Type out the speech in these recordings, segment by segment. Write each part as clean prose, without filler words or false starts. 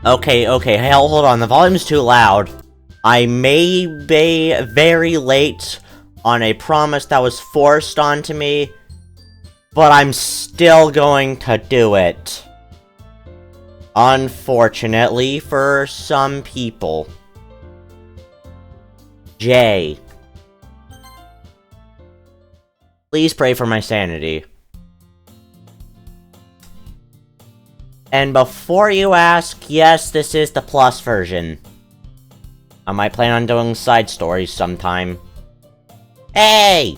Okay, hey, hold on, the volume's too loud. I may be very late on a promise that was forced onto me, but I'm still going to do it. Unfortunately for some people. Jay. Please pray for my sanity. And before you ask, yes, this is the plus version. I might plan on doing side stories sometime. Hey!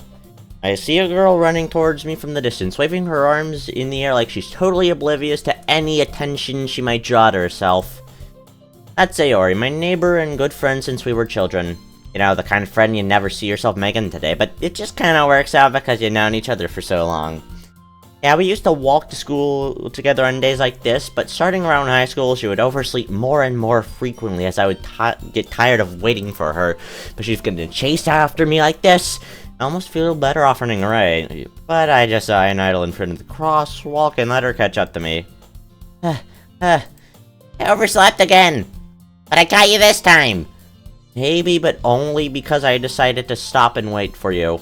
I see a girl running towards me from the distance, waving her arms in the air like she's totally oblivious to any attention she might draw to herself. That's Sayori, my neighbor and good friend since we were children. You know, the kind of friend you never see yourself making today, but it just kinda works out because you've known each other for so long. Yeah, we used to walk to school together on days like this, but starting around high school, she would oversleep more and more frequently as I would get tired of waiting for her. But she's gonna chase after me like this. I almost feel better off running away, but I just saw an idol in front of the crosswalk and let her catch up to me. I overslept again, but I got you this time. Maybe, but only because I decided to stop and wait for you.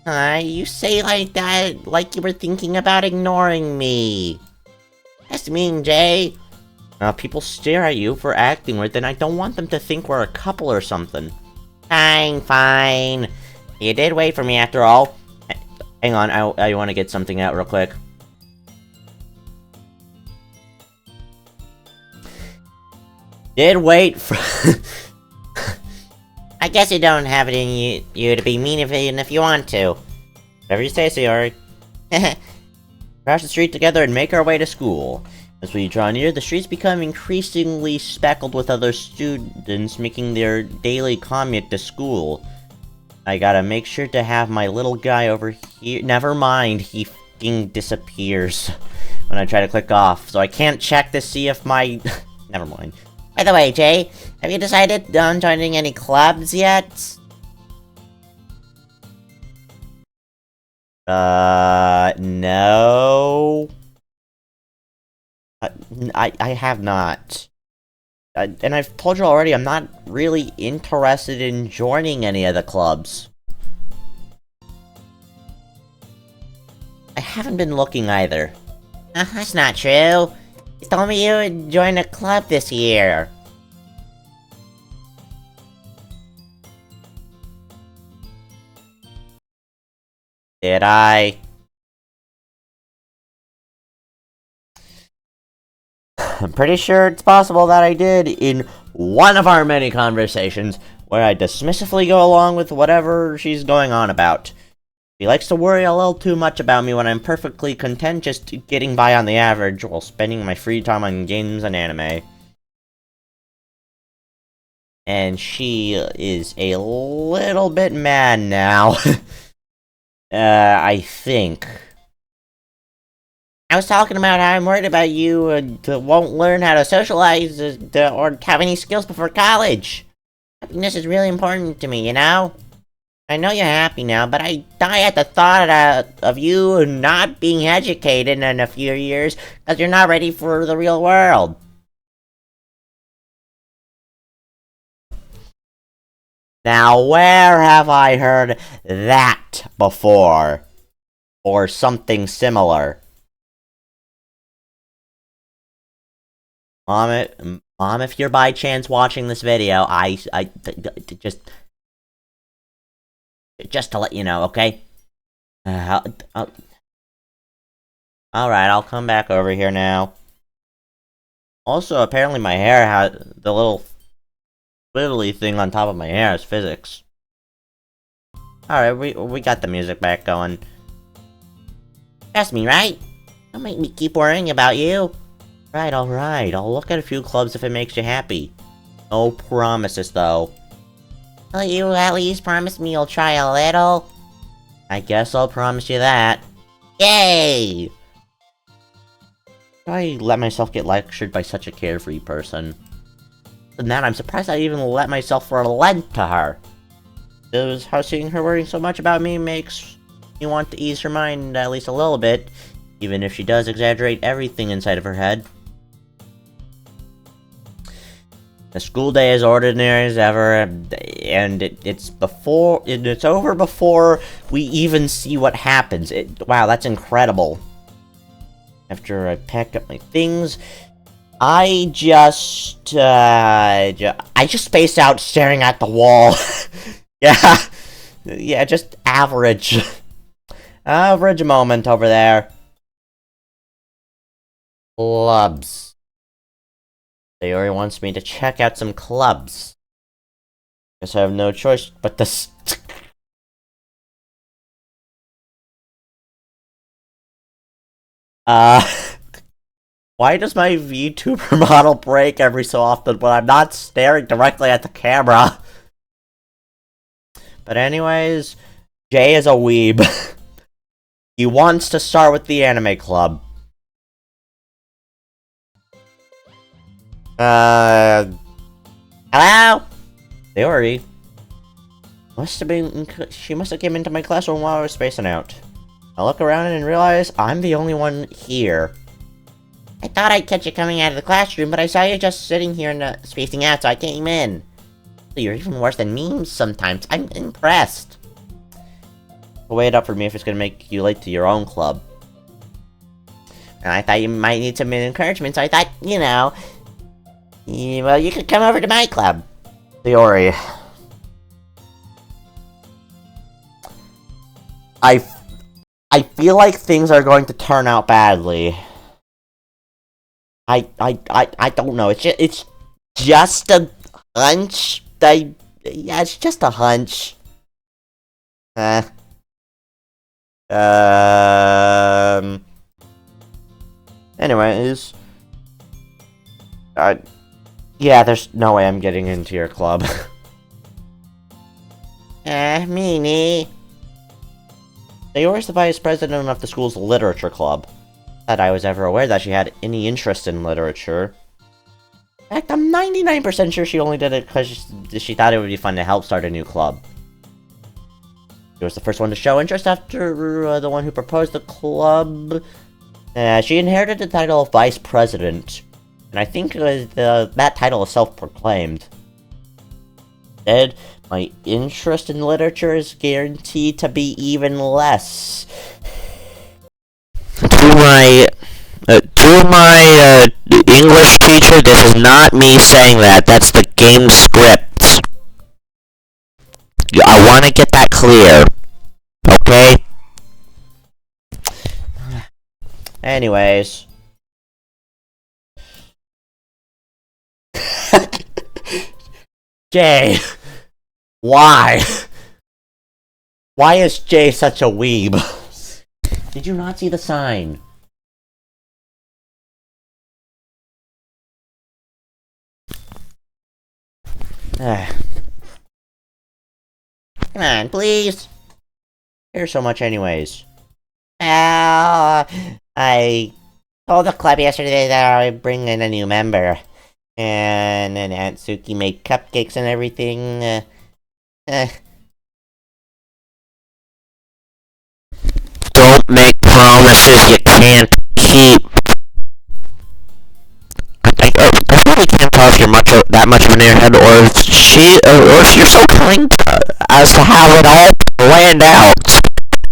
You say like that, like you were thinking about ignoring me. That's mean, Jay. People stare at you for acting weird, then I don't want them to think we're a couple or something. Fine. You did wait for me after all. Hang on, I want to get something out real quick. Did wait for... I guess you don't have it in you to be mean even if you want to. Whatever you say, Sayori. Cross the street together and make our way to school. As we draw near, the streets become increasingly speckled with other students making their daily commute to school. I gotta make sure to have my little guy over here. Never mind, he f***ing disappears when I try to click off, so I can't check to see if my... Never mind. By the way, Jay, have you decided on joining any clubs yet? No. I have not. And I've told you already, I'm not really interested in joining any of the clubs. I haven't been looking either. That's not true. You told me you would join a club this year. Did I? I'm pretty sure it's possible that I did in one of our many conversations, where I dismissively go along with whatever she's going on about. She likes to worry a little too much about me when I'm perfectly content just getting by on the average while spending my free time on games and anime. And she is a little bit mad now. I think. I was talking about how I'm worried about you won't learn how to socialize or have any skills before college. Happiness is really important to me, you know? I know you're happy now, but I die at the thought of you not being educated in a few years because you're not ready for the real world. Now, where have I heard that before? Or something similar? Mom, if you're by chance watching this video, just to let you know, okay? Alright, I'll come back over here now. Also, apparently my hair has the little twiddly thing on top of my hair is physics. Alright, we got the music back going. Trust me, right? Don't make me keep worrying about you. Right, alright, I'll look at a few clubs if it makes you happy. No promises, though. Will you at least promise me you'll try a little? I guess I'll promise you that. Yay! I let myself get lectured by such a carefree person. than that, I'm surprised I even let myself relent to her. It was how seeing her worrying so much about me makes me want to ease her mind at least a little bit, even if she does exaggerate everything inside of her head. The school day is ordinary as ever, and it's over before we even see what happens. Wow, that's incredible. After I packed up my things, I just spaced out staring at the wall. Yeah, just average. Average moment over there. Clubs. Sayori wants me to check out some clubs. Guess I have no choice but to why does my VTuber model break every so often when I'm not staring directly at the camera? But anyways, Jay is a weeb. He wants to start with the anime club. Hello? Sayori. She must have came into my classroom while I was spacing out. I look around and realize I'm the only one here. I thought I'd catch you coming out of the classroom, but I saw you just sitting here and spacing out, so I came in. So you're even worse than memes sometimes. I'm impressed. Wait up for me if it's gonna make you late to your own club. And I thought you might need some encouragement, so I thought, you know, well, you could come over to my club. Sayori. I feel like things are going to turn out badly. I don't know. It's just a hunch. Yeah, it's just a hunch. Anyways. Yeah, there's no way I'm getting into your club. Meanie. Sayori's the vice president of the school's literature club. Not that I was ever aware that she had any interest in literature. In fact, I'm 99% sure she only did it because she thought it would be fun to help start a new club. She was the first one to show interest after the one who proposed the club. She inherited the title of vice president. And I think that title is self-proclaimed. Instead, my interest in literature is guaranteed to be even less. To my English teacher, this is not me saying that. That's the game script. I want to get that clear. Okay? Anyways. Jay. Why? Why is Jay such a weeb? Did you not see the sign? Come on, please. Here's so much anyways. I told the club yesterday that I would bring in a new member. And then Aunt Suki made cupcakes and everything. Don't make promises you can't keep. I really can't tell if you're that much of an airhead, or if you're so kind as to have it all planned out,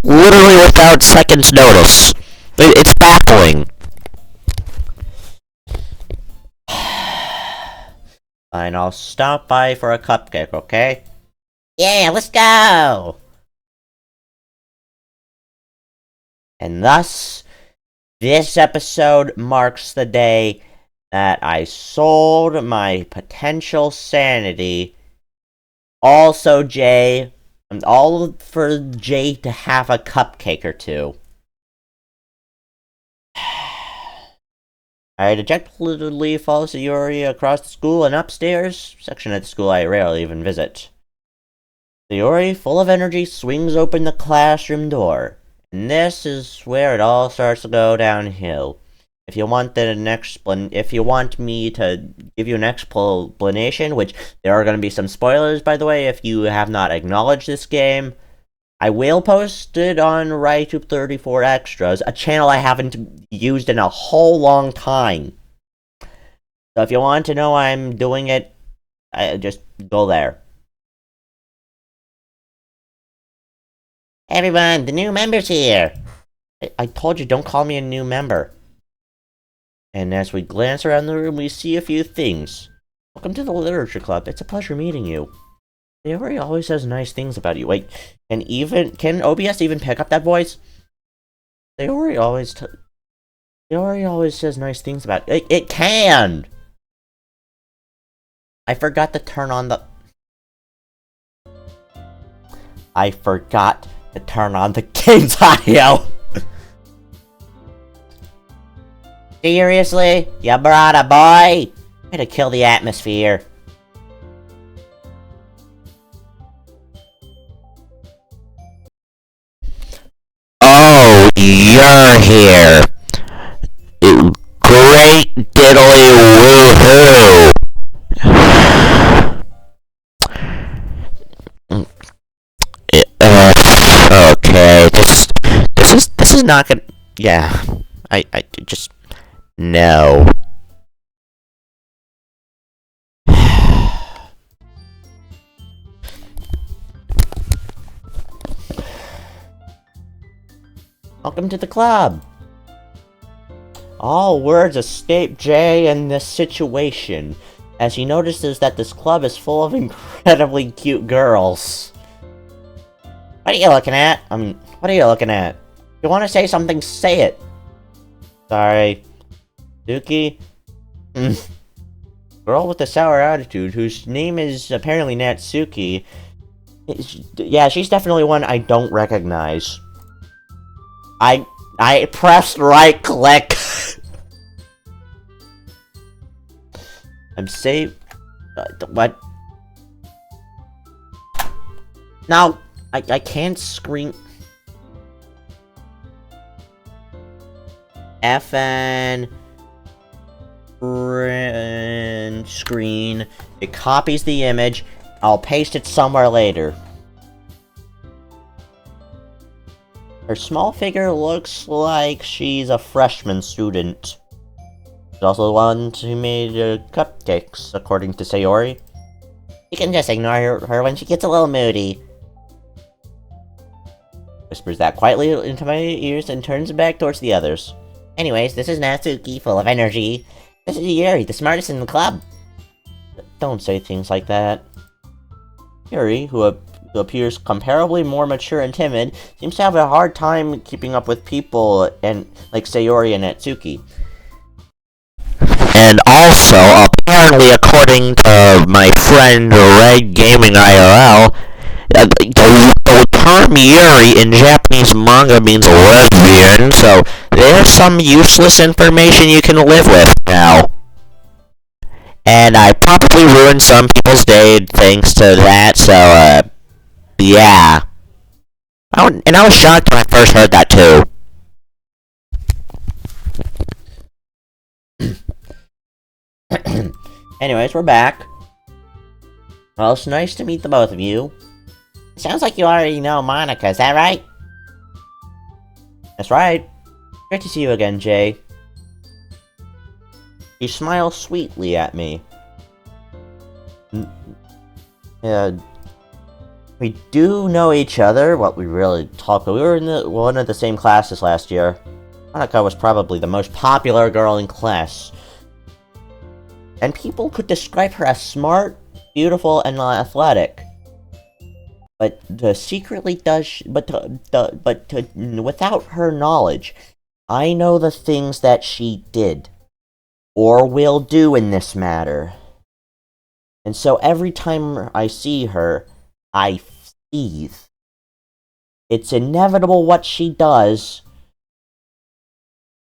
literally without seconds notice. It's baffling. Fine, I'll stop by for a cupcake, okay? Yeah, let's go! And thus, this episode marks the day that I sold my potential sanity. Also, Jay, all for Jay to have a cupcake or two. I dejectedly follow Sayori across the school and upstairs, section of the school I rarely even visit. Sayori, full of energy, swings open the classroom door. And this is where it all starts to go downhill. If you want if you want me to give you an explanation, which there are going to be some spoilers, by the way, if you have not acknowledged this game, I will post it on RightTube 34 Extras, a channel I haven't used in a whole long time. So if you want to know why I'm doing it, just go there. Hey everyone, the new member's here! I told you, don't call me a new member. And as we glance around the room, we see a few things. Welcome to the Literature Club. It's a pleasure meeting you. Sayori always says nice things about you. Wait, can OBS even pick up that voice? Sayori always says nice things about it. It can! I forgot to turn on the game's audio! Seriously? You brought a boy? Way to kill the atmosphere. Oh, you're here. Great diddly woohoo! Okay, this is not gonna. Yeah, I just no. Welcome to the club. All words escape Jay in this situation, as he notices that this club is full of incredibly cute girls. What are you looking at? What are you looking at? If you want to say something, say it. Sorry. Suki? Girl with the sour attitude, whose name is apparently Natsuki. Yeah, she's definitely one I don't recognize. I pressed right click. I'm safe. What? No, I can't screen. FN screen. It copies the image. I'll paste it somewhere later. Her small figure looks like she's a freshman student. She's also the one who made cupcakes, according to Sayori. You can just ignore her when she gets a little moody. Whispers that quietly into my ears and turns back towards the others. Anyways, this is Natsuki, full of energy. This is Yuri, the smartest in the club. Don't say things like that. Yuri, who appears comparably more mature and timid, seems to have a hard time keeping up with people and like Sayori and Natsuki. And also, apparently, according to my friend Red Gaming IRL, the term Yuri in Japanese manga means lesbian, so there's some useless information you can live with now. And I probably ruined some people's day thanks to that, so, yeah. And I was shocked when I first heard that, too. Anyways, we're back. Well, it's nice to meet the both of you. Sounds like you already know Monica, is that right? That's right. Great to see you again, Jay. He smiles sweetly at me. We do know each other. Well, we really talk. We were in one of the same classes last year. Monica was probably the most popular girl in class. And people could describe her as smart, beautiful, and athletic. But without her knowledge, I know the things that she did or will do in this matter. And so every time I see her, I seethe. It's inevitable what she does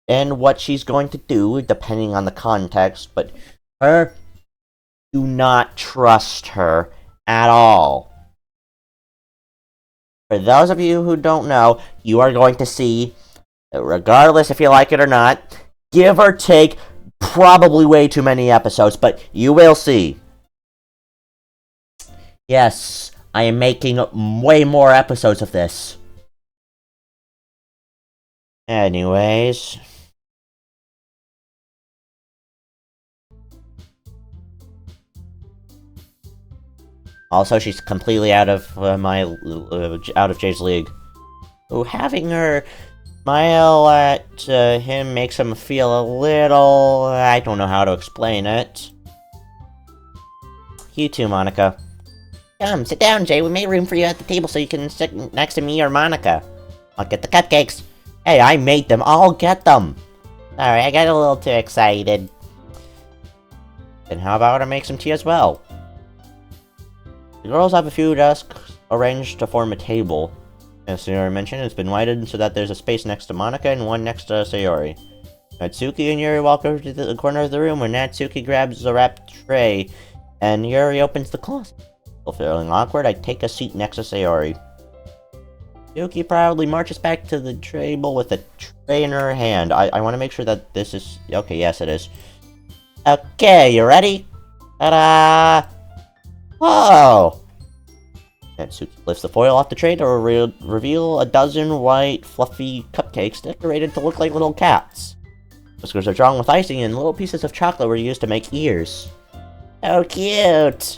and what she's going to do, depending on the context, but do not trust her at all. For those of you who don't know, you are going to see, regardless if you like it or not, Give or take, probably way too many episodes, but you will see. Yes, I am making way more episodes of this. Anyways. Also, she's completely out of out of Jay's league. So having her smile at him makes him feel a little... I don't know how to explain it. You too, Monica. Come, sit down, Jay. We made room for you at the table so you can sit next to me or Monica. I'll get the cupcakes. Hey, I made them. I'll get them. Sorry, I got a little too excited. Then how about I make some tea as well? The girls have a few desks arranged to form a table. As Sayori mentioned, it's been widened so that there's a space next to Monica and one next to Sayori. Natsuki and Yuri walk over to the corner of the room where Natsuki grabs a wrapped tray and Yuri opens the closet. Still feeling awkward, I take a seat next to Sayori. Natsuki proudly marches back to the table with a tray in her hand. I want to make sure that this is... Okay, yes it is. Okay, you ready? Ta-da! Whoa! Natsuki lifts the foil off the tray to reveal a dozen white, fluffy cupcakes decorated to look like little cats. Whiskers are drawn with icing and little pieces of chocolate were used to make ears. So cute!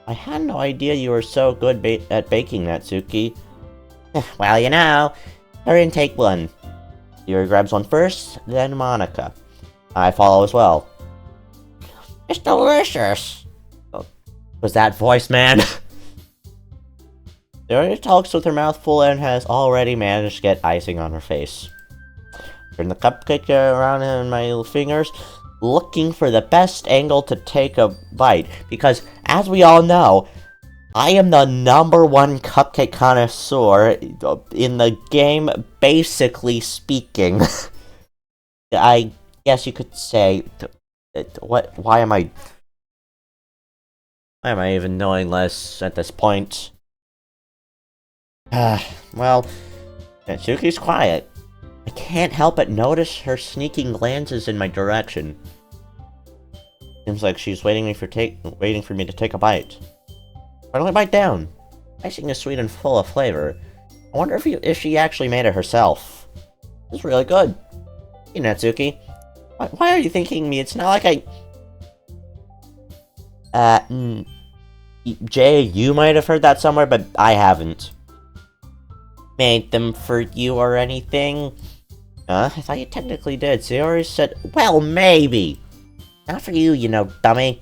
I had no idea you were so good at baking, Natsuki. Well, you know. Hurry and take one. Yuri grabs one first, then Monica. I follow as well. It's delicious! Oh, was that voice, man? Sayori talks with her mouth full and has already managed to get icing on her face. Turn the cupcake around in my fingers, looking for the best angle to take a bite, because, as we all know, I am the #1 cupcake connoisseur in the game, basically speaking. I guess you could say... Why am I even knowing less at this point? Well, Natsuki's quiet. I can't help but notice her sneaking glances in my direction. Seems like she's waiting for me to take a bite. Finally bite down. Icing is sweet and full of flavor. I wonder if she actually made it herself. It's really good. Hey, Natsuki. Why are you thanking me? It's not like Jay, you might have heard that somewhere, but I haven't. Made them for you or anything? I thought you technically did. Sayori said, well, maybe. Not for you, you know, dummy.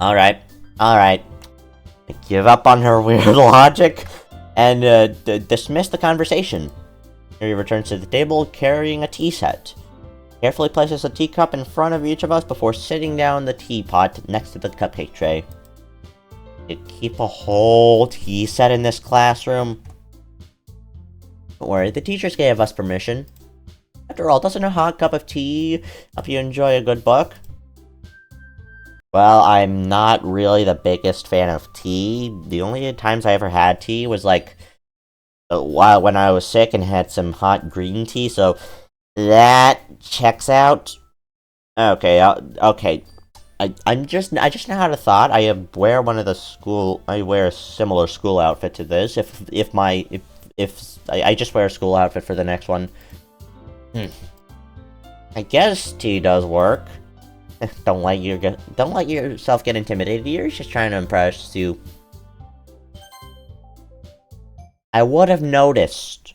Alright. I give up on her weird logic and dismiss the conversation. Yuri returns to the table carrying a tea set. Carefully places a teacup in front of each of us before sitting down the teapot next to the cupcake tray. You keep a whole tea set in this classroom? Don't worry, the teachers gave us permission. After all, doesn't a hot cup of tea help you enjoy a good book? Well, I'm not really the biggest fan of tea. The only times I ever had tea was like when I was sick and had some hot green tea, so that checks out. Okay, okay. I just now had a thought. I wear a similar school outfit to this. If I just wear a school outfit for the next one. I guess tea does work. Don't let yourself get intimidated. You're just trying to impress you. I would have noticed.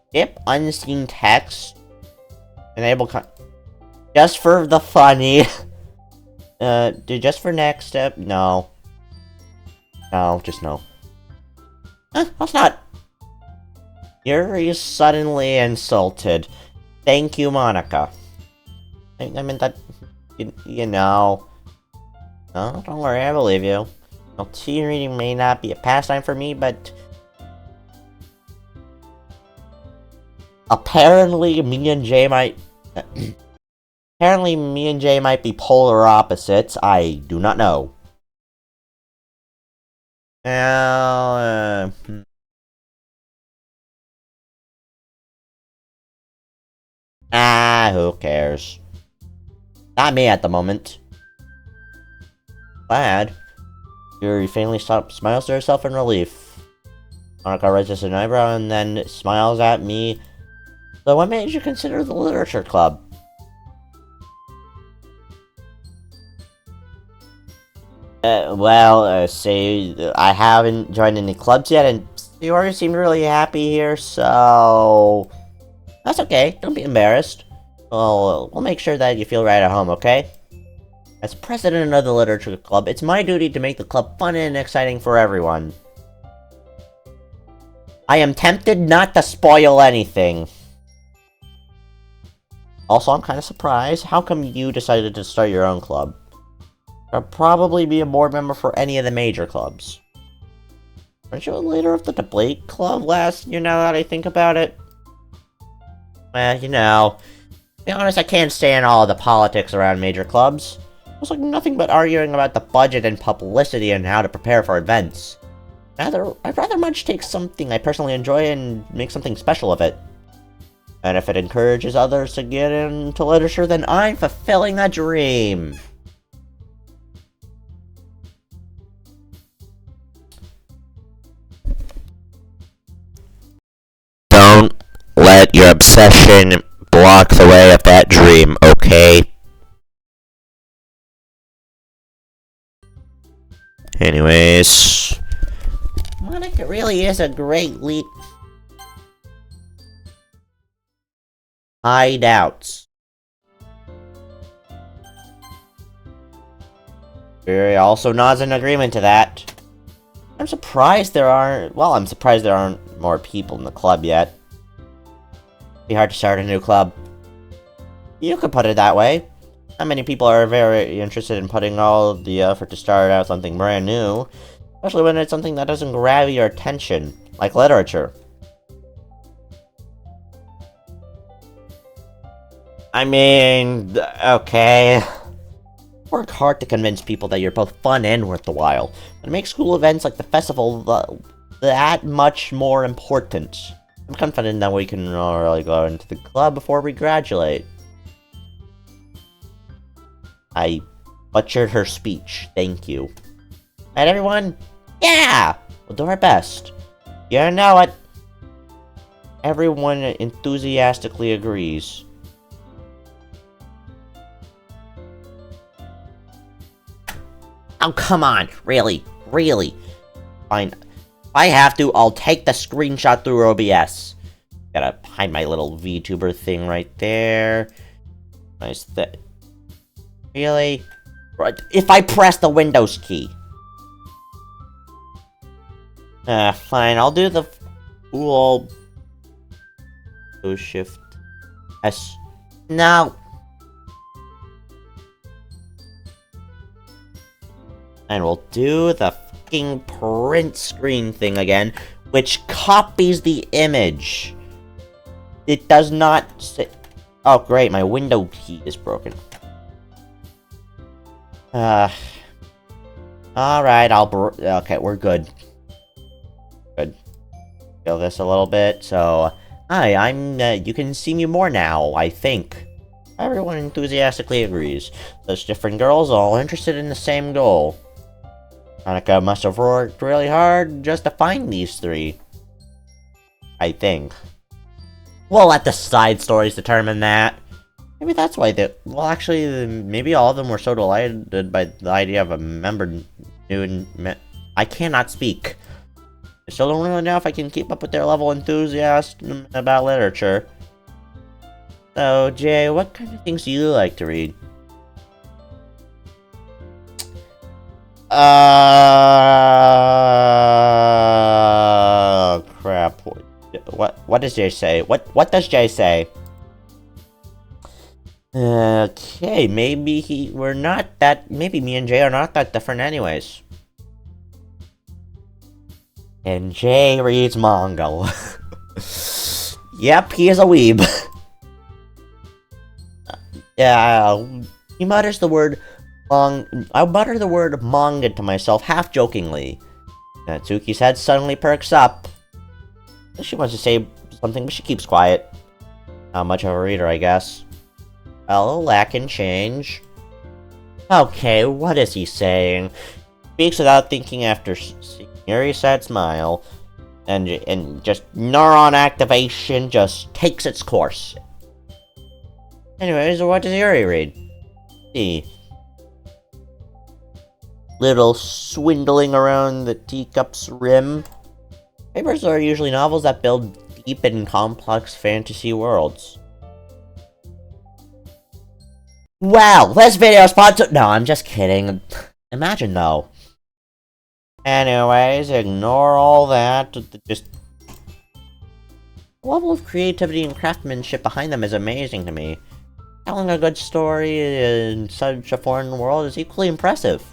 Skip unseen text. Enable just for the funny. Just for next step? No. No, just no. That's not. Yuri is suddenly insulted. Thank you, Monica. I mean that, you know. No, don't worry, I believe you. Well, tea reading may not be a pastime for me, but apparently me and Jay might be polar opposites. I do not know. Well, who cares? Not me at the moment. Glad. Yuri faintly smiles to herself in relief. Monica raises an eyebrow and then smiles at me. So what made you consider the literature club? Say, I haven't joined any clubs yet, and Sayori seemed really happy here, so... That's okay, don't be embarrassed. We'll make sure that you feel right at home, okay? As president of the literature club, it's my duty to make the club fun and exciting for everyone. I am tempted not to spoil anything. Also, I'm kind of surprised. How come you decided to start your own club? I'll probably be a board member for any of the major clubs. Weren't you a leader of the debate club last year, now that I think about it? Well, you know, to be honest, I can't stand all the politics around major clubs. It's like nothing but arguing about the budget and publicity and how to prepare for events. I'd rather much take something I personally enjoy and make something special of it. And if it encourages others to get into literature, then I'm fulfilling a dream. Don't let your obsession block the way of that dream, okay? Anyways... Monica really is a great lead... Hideouts. Barry also nods in agreement to that. I'm surprised there aren't more people in the club yet. It'd be hard to start a new club. You could put it that way. Not many people are very interested in putting all the effort to start out something brand new, especially when it's something that doesn't grab your attention, like literature. I mean, okay. Work hard to convince people that you're both fun and worth the while, but it makes school events like the festival that much more important. I'm confident that we can really go into the club before we graduate. I butchered her speech, thank you. Alright everyone? Yeah! We'll do our best. You know it. Everyone enthusiastically agrees. Oh, come on. Really? Really? Fine. If I have to, I'll take the screenshot through OBS. Gotta hide my little VTuber thing right there. Nice that. Really? If I press the Windows key. Fine. I'll do the cool... Shift S. No. And we'll do the fucking print screen thing again, which copies the image. It does not say... Oh, great, my window key is broken. Alright, okay, we're good. Good. Feel this a little bit, so... Hi, I'm, you can see me more now, I think. Everyone enthusiastically agrees. Those different girls all interested in the same goal. Monica must have worked really hard just to find these three. I think. We'll let the side stories determine that. Maybe that's why well, actually, maybe all of them were so delighted by the idea of a member new I cannot speak. I still don't really know if I can keep up with their level of enthusiasm about literature. So, Jay, what kind of things do you like to read? Crap. What does Jay say? What does Jay say? Okay, maybe maybe me and Jay are not that different anyways. And Jay reads manga. Yep, he is a weeb. Yeah, he mutters the word I mutter the word manga to myself half-jokingly. Natsuki's head suddenly perks up. She wants to say something, but she keeps quiet. Not much of a reader, I guess. Well, lack in change. Okay, what is he saying? Speaks without thinking after seeing Yuri's sad smile. And just neuron activation just takes its course. Anyways, what does Yuri read? See. Little swindling around the teacup's rim. Papers are usually novels that build deep and complex fantasy worlds. Wow, this video is sponsored. No, I'm just kidding. Imagine though. Anyways, ignore all that. Just the level of creativity and craftsmanship behind them is amazing to me. Telling a good story in such a foreign world is equally impressive.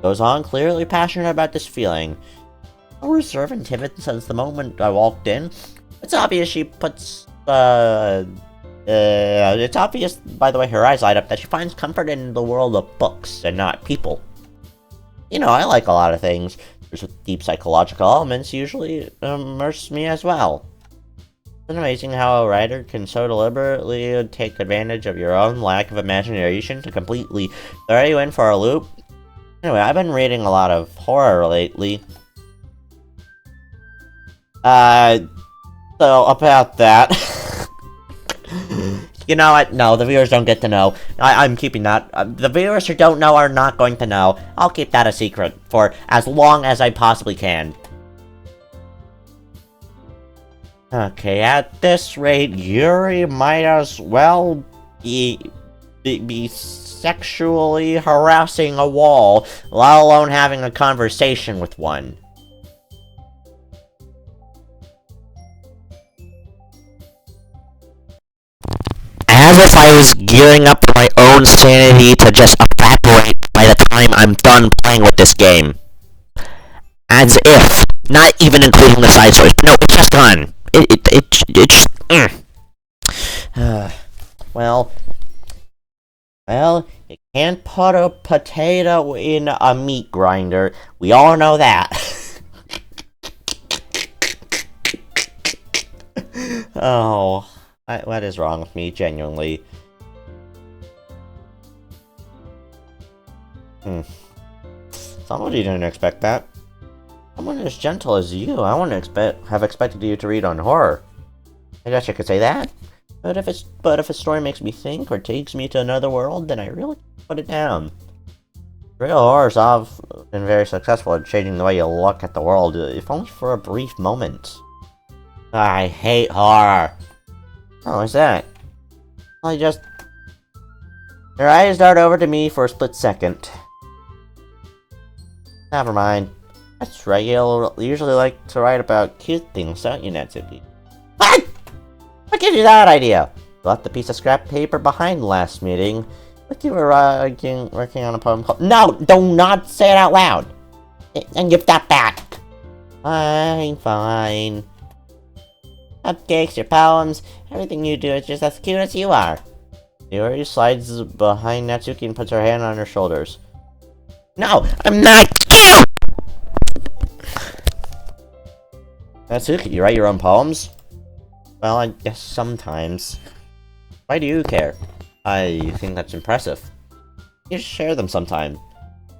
Goes on, clearly passionate about this feeling. So reserved and timid since the moment I walked in. It's obvious she puts, it's obvious, by the way her eyes light up, that she finds comfort in the world of books and not people. You know, I like a lot of things. There's deep psychological elements usually immerse me as well. It's amazing how a writer can so deliberately take advantage of your own lack of imagination to completely throw you in for a loop. Anyway, I've been reading a lot of horror lately. So about that. You know what? No, the viewers don't get to know. I'm keeping that. The viewers who don't know are not going to know. I'll keep that a secret for as long as I possibly can. Okay, at this rate, Yuri might as well be sexually harassing a wall, let alone having a conversation with one. As if I was gearing up for my own sanity to just evaporate by the time I'm done playing with this game. As if. Not even including the side stories. No, it's just done. It's well, you can't put a potato in a meat grinder. We all know that. Oh, what is wrong with me, genuinely? Somebody didn't expect that. Someone as gentle as you, I wouldn't have expected you to read on horror. I guess you could say that. But if a story makes me think or takes me to another world, then I really put it down. Real horrors have been very successful at changing the way you look at the world, if only for a brief moment. I hate horror. Oh, what's that? Your eyes dart over to me for a split second. Never mind. That's right, you usually like to write about cute things, don't you, Natsuki? What? What gives you that idea? You left the piece of scrap paper behind last meeting. Like you were working on a poem called— No! Do not say it out loud! And give that back! Fine. Cupcakes, your poems, everything you do is just as cute as you are. Sayori slides behind Natsuki and puts her hand on her shoulders. No! I'm not cute! Natsuki, you write your own poems? Well, I guess sometimes. Why do you care? I think that's impressive. You should share them sometime.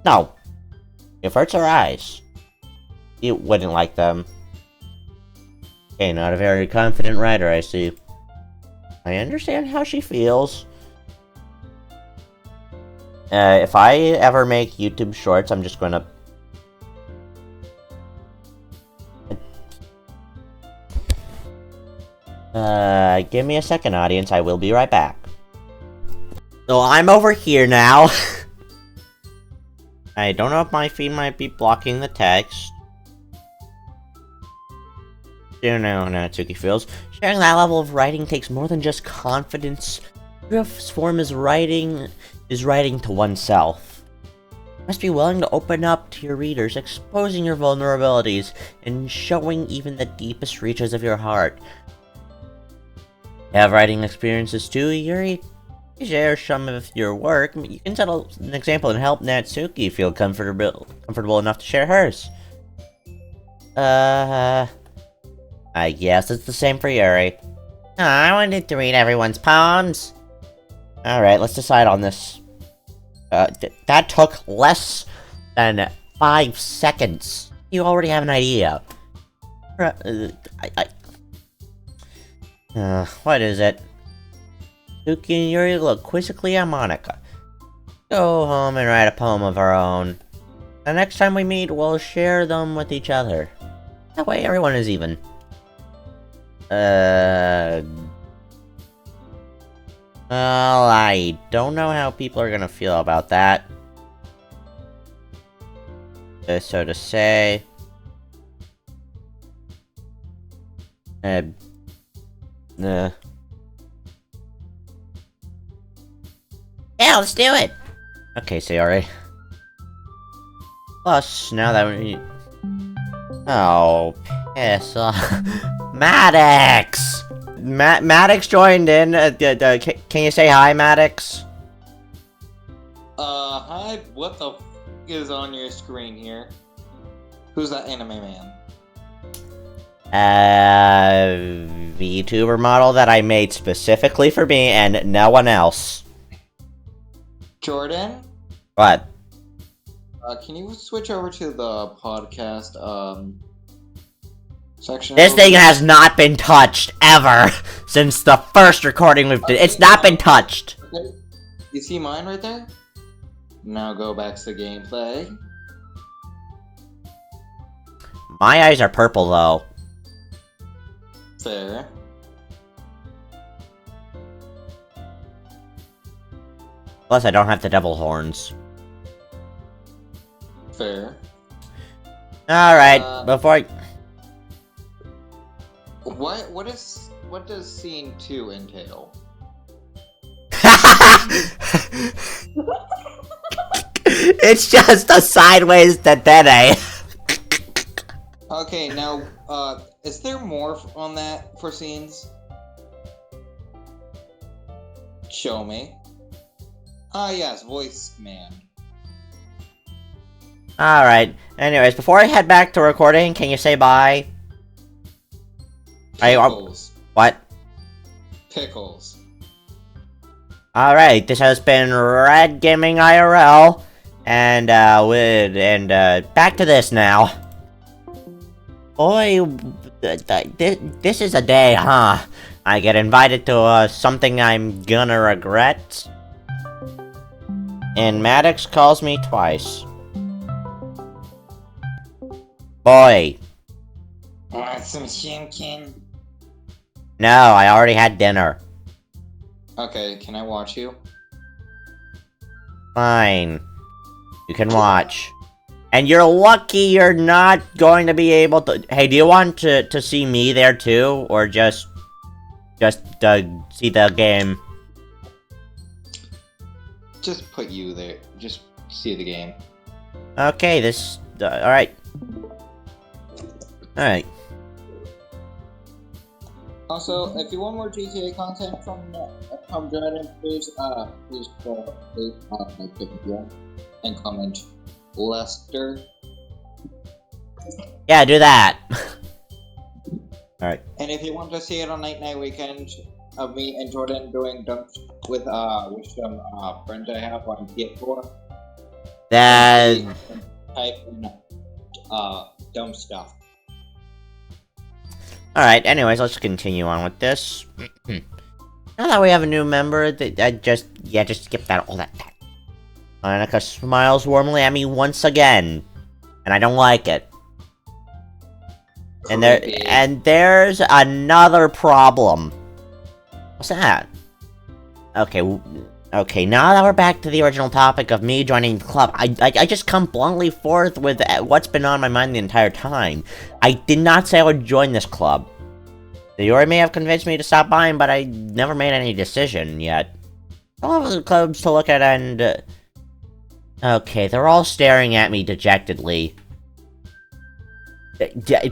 No. It hurts her eyes. You wouldn't like them. Okay, not a very confident writer, I see. I understand how she feels. If I ever make YouTube shorts, I'm just gonna... give me a second, audience. I will be right back. So I'm over here now. I don't know if my feed might be blocking the text. You know how Natsuki feels. Sharing that level of writing takes more than just confidence. Truest form is writing to oneself. You must be willing to open up to your readers, exposing your vulnerabilities, and showing even the deepest reaches of your heart. You have writing experiences too, Yuri? You share some of your work. You can set an example and help Natsuki feel comfortable enough to share hers. I guess it's the same for Yuri. I wanted to read everyone's poems. Alright, let's decide on this. That took less than 5 seconds. You already have an idea. What is it? Suki and Yuri look quizzically at Monica. Go home and write a poem of our own. The next time we meet, we'll share them with each other. That way everyone is even. Well, I don't know how people are gonna feel about that. So to say... Yeah, let's do it! Okay, Sayori. Plus, now that we... Oh, piss off. Maddox! Maddox joined in. Can you say hi, Maddox? Hi, what the f is on your screen here? Who's that anime man? VTuber model that I made specifically for me and no one else. Jordan? What? Can you switch over to the podcast, section? This thing has not been touched, ever, since the first recording we've done. It's not been touched! Okay. You see mine right there? Now go back to gameplay. My eyes are purple, though. Fair. Plus, I don't have the devil horns. Fair. Alright, before I... What does scene 2 entail? It's just a sideways Dedede. Okay, now, is there more on that for scenes? Show me. Ah, yes, voice man. Alright, anyways, before I head back to recording, can you say bye? Pickles. What? Pickles. Alright, this has been Red Gaming IRL, and, back to this now. Boy, this is a day, huh? I get invited to, something I'm gonna regret. And Maddox calls me twice. Boy. Want some shinkin? No, I already had dinner. Okay, can I watch you? Fine. You can watch. And you're lucky you're not going to be able to... Hey, do you want to see me there too? Or just see the game? Just put you there. Just see the game. Okay, this... alright. Alright. Also, if you want more GTA content from Jordan, please go like the video and comment Lester. Yeah, do that. Alright. And if you want to see it on Night Weekend of me and Jordan doing dumps with some friends I have on PS4, That... type in dumb stuff. Alright, anyways, let's continue on with this. Now that we have a new member, just skip that, all that. Monica smiles warmly at me once again. And I don't like it. And there's another problem. What's that? Okay, now that we're back to the original topic of me joining the club, I just come bluntly forth with what's been on my mind the entire time. I did not say I would join this club. Sayori may have convinced me to stop buying, but I never made any decision yet. All of the clubs to look at and... Okay, they're all staring at me dejectedly.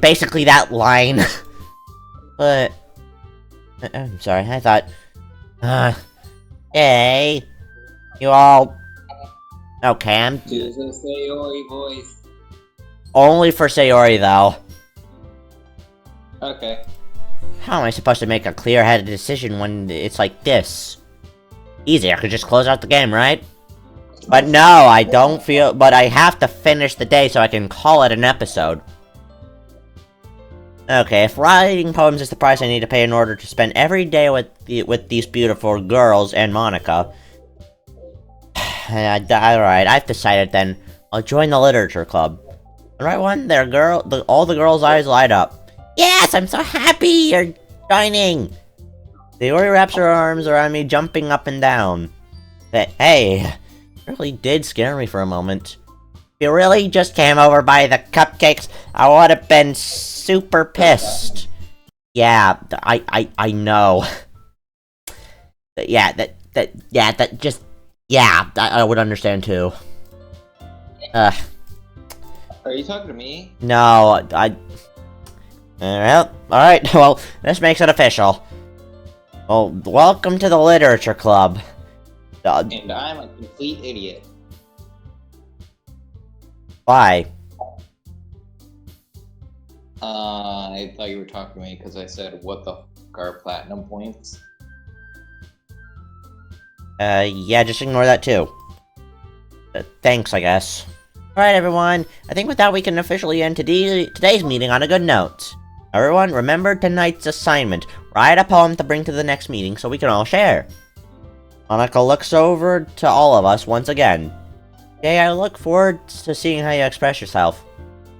Basically that line. But... I'm sorry, I thought... Hey... You all... Okay, I'm... Do the Sayori voice. Only for Sayori, though. Okay. How am I supposed to make a clear-headed decision when it's like this? Easy, I could just close out the game, right? But no, I don't feel- but I have to finish the day so I can call it an episode. Okay, if writing poems is the price I need to pay in order to spend every day with these beautiful girls and Monica... Alright, I've decided then. I'll join the literature club. The right one, all the girls' eyes light up. Yes, I'm so happy you're joining! Sayori wraps her arms around me, jumping up and down. But hey, it really did scare me for a moment. If you really just came over by the cupcakes, I would have been super pissed. Yeah, I know. Yeah, I would understand too. Are you talking to me? No, alright, well, this makes it official. Well, welcome to the literature club. And I'm a complete idiot. Why? I thought you were talking to me because I said, what the f are platinum points? Yeah, just ignore that too. Thanks, I guess. Alright, everyone. I think with that we can officially end today's meeting on a good note. Everyone, remember tonight's assignment. Write a poem to bring to the next meeting so we can all share. Monica looks over to all of us once again. Jay, I look forward to seeing how you express yourself.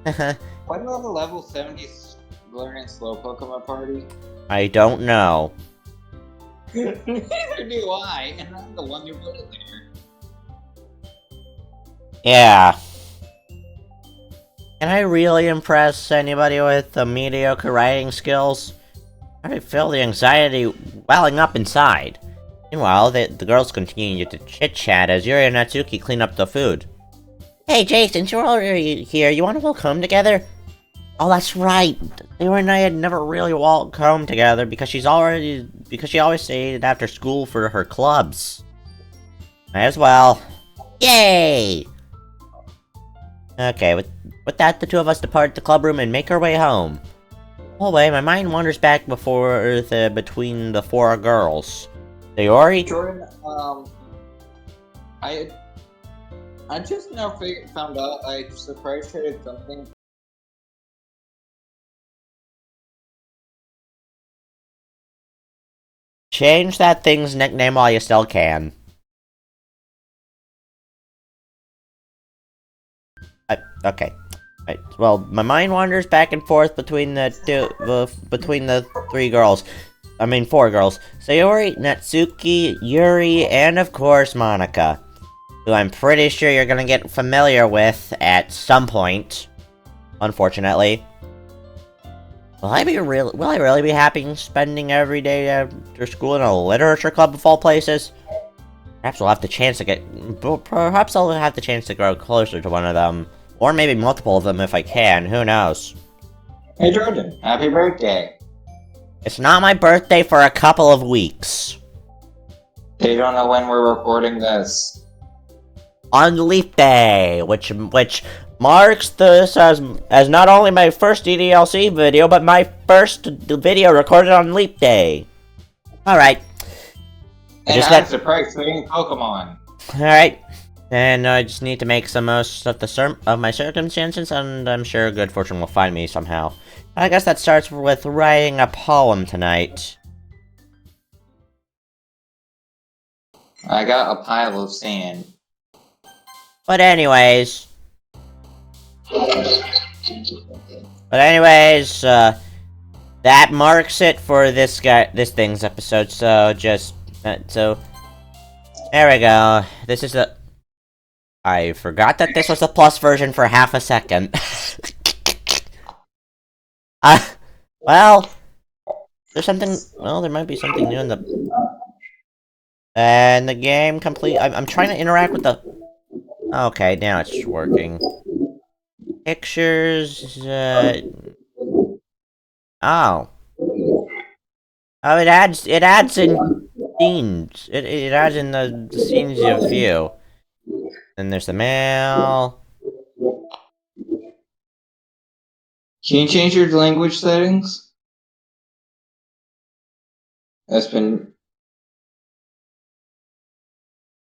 Why do I have a level 70 learning slow Pokemon party? I don't know. Neither do I, and I'm the one who put it there. Yeah. Can I really impress anybody with mediocre writing skills? I feel the anxiety welling up inside. Meanwhile, the girls continue to chit-chat as Yuri and Natsuki clean up the food. Hey Jay, since you're already here, you want to walk home together? Oh, that's right. Sayori and I had never really walked home together because she always stayed after school for her clubs. Might as well. Yay! Okay, with that, the two of us depart the club room and make our way home. Hallway, my mind wanders back between the four girls. Sayori? Jordan, I just now found out I surprise traded something. Change that thing's nickname while you still can. Okay. Right. Well, my mind wanders back and forth between the four girls. Sayori, Natsuki, Yuri, and of course Monica, who I'm pretty sure you're gonna get familiar with at some point. Unfortunately. Will I really be happy spending every day after school in a literature club of all places? Perhaps I'll have the chance to grow closer to one of them. Or maybe multiple of them if I can, who knows? Hey Jordan, happy birthday! It's not my birthday for a couple of weeks. They don't know when we're recording this. On Leap Day, which marks this as not only my first DDLC video, but my first video recorded on Leap Day. Alright. And I'm surprised trading Pokemon. Alright. And I just need to make some most of my circumstances, and I'm sure good fortune will find me somehow. I guess that starts with writing a poem tonight. I got a pile of sand. But anyways, that marks it for this thing's episode. So there we go. This is the. I forgot that this was the plus version for half a second. Well, there might be something new in the... And the game complete... I'm trying to interact with the... Okay, now it's working. Pictures, Oh. Oh, it adds in scenes. It adds in the scenes you view. Then there's the mail. Can you change your language settings? That's been.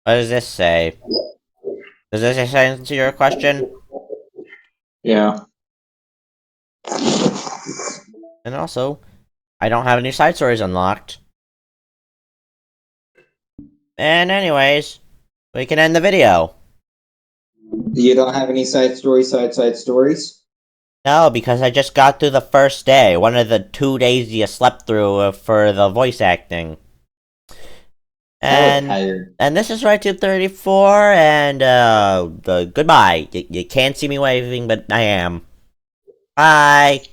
What does this say? Does this answer your question? Yeah. And also, I don't have any side stories unlocked. And anyways, we can end the video. You don't have any side stories? No, because I just got through the first day, one of the 2 days you slept through for the voice acting. I was tired. And this is RightTube 34, and goodbye. You can't see me waving, but I am. Bye.